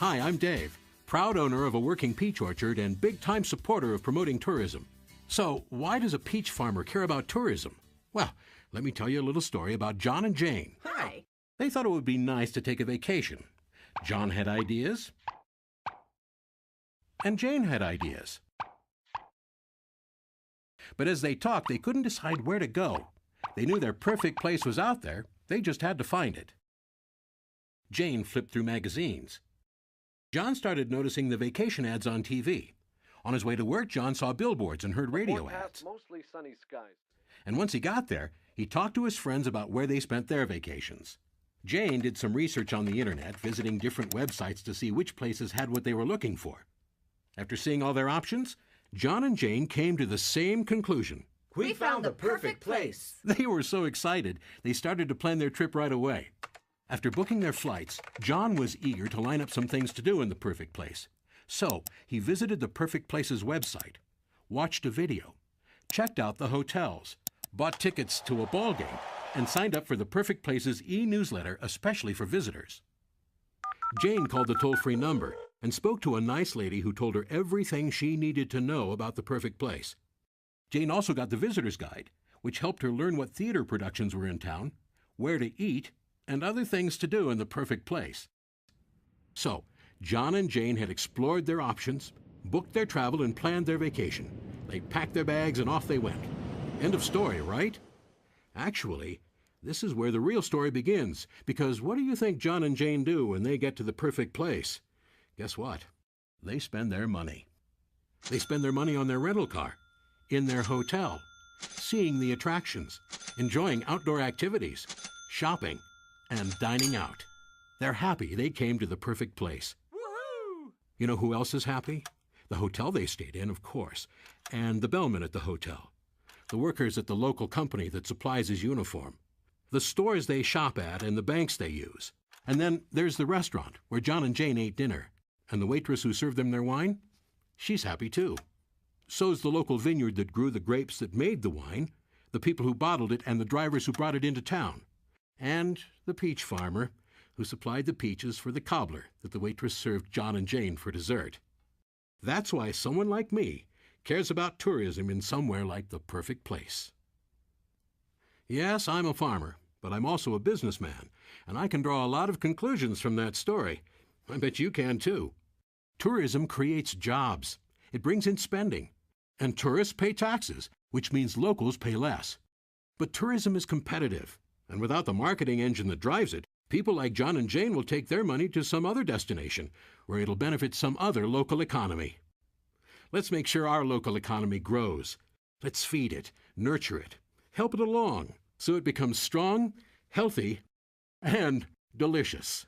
Hi, I'm Dave, proud owner of a working peach orchard and big-time supporter of promoting tourism. So, why does a peach farmer care about tourism? Well, let me tell you a little story about John and Jane. Hi. They thought it would be nice to take a vacation. John had ideas, and Jane had ideas. But as they talked, they couldn't decide where to go. They knew their perfect place was out there. They just had to find it. Jane flipped through magazines. John started noticing the vacation ads on TV. On his way to work, John saw billboards and heard radio ads. Mostly sunny skies. And once he got there, he talked to his friends about where they spent their vacations. Jane did some research on the internet, visiting different websites to see which places had what they were looking for. After seeing all their options, John and Jane came to the same conclusion. We found the perfect place. They were so excited, they started to plan their trip right away. After booking their flights, John was eager to line up some things to do in the perfect place. So he visited the Perfect Place's website, watched a video, checked out the hotels, bought tickets to a ball game, and signed up for the Perfect Place's e-newsletter especially for visitors. Jane called the toll-free number and spoke to a nice lady who told her everything she needed to know about the Perfect Place. Jane also got the visitor's guide, which helped her learn what theater productions were in town, where to eat, and other things to do in the Perfect Place. So, John and Jane had explored their options, booked their travel, and planned their vacation. They packed their bags and off they went. End of story, right? Actually, this is where the real story begins, because what do you think John and Jane do when they get to the Perfect Place? Guess what? They spend their money. They spend their money on their rental car, in their hotel, seeing the attractions, enjoying outdoor activities, shopping, and dining out. They're happy they came to the Perfect Place. Woohoo! You know who else is happy? The hotel they stayed in, of course, and the bellman at the hotel, the workers at the local company that supplies his uniform, the stores they shop at, and the banks they use. And then there's the restaurant where John and Jane ate dinner, and the waitress who served them their wine, she's happy too. So's the local vineyard that grew the grapes that made the wine, the people who bottled it, and the drivers who brought it into town, and the peach farmer who supplied the peaches for the cobbler that the waitress served John and Jane for dessert. That's why someone like me cares about tourism in somewhere like the Perfect Place. Yes, I'm a farmer, but I'm also a businessman, and I can draw a lot of conclusions from that story. I bet you can too. Tourism creates jobs. It brings in spending. And tourists pay taxes, which means locals pay less. But tourism is competitive, and without the marketing engine that drives it, people like John and Jane will take their money to some other destination, where it'll benefit some other local economy. Let's make sure our local economy grows. Let's feed it, nurture it, help it along, so it becomes strong, healthy, and delicious.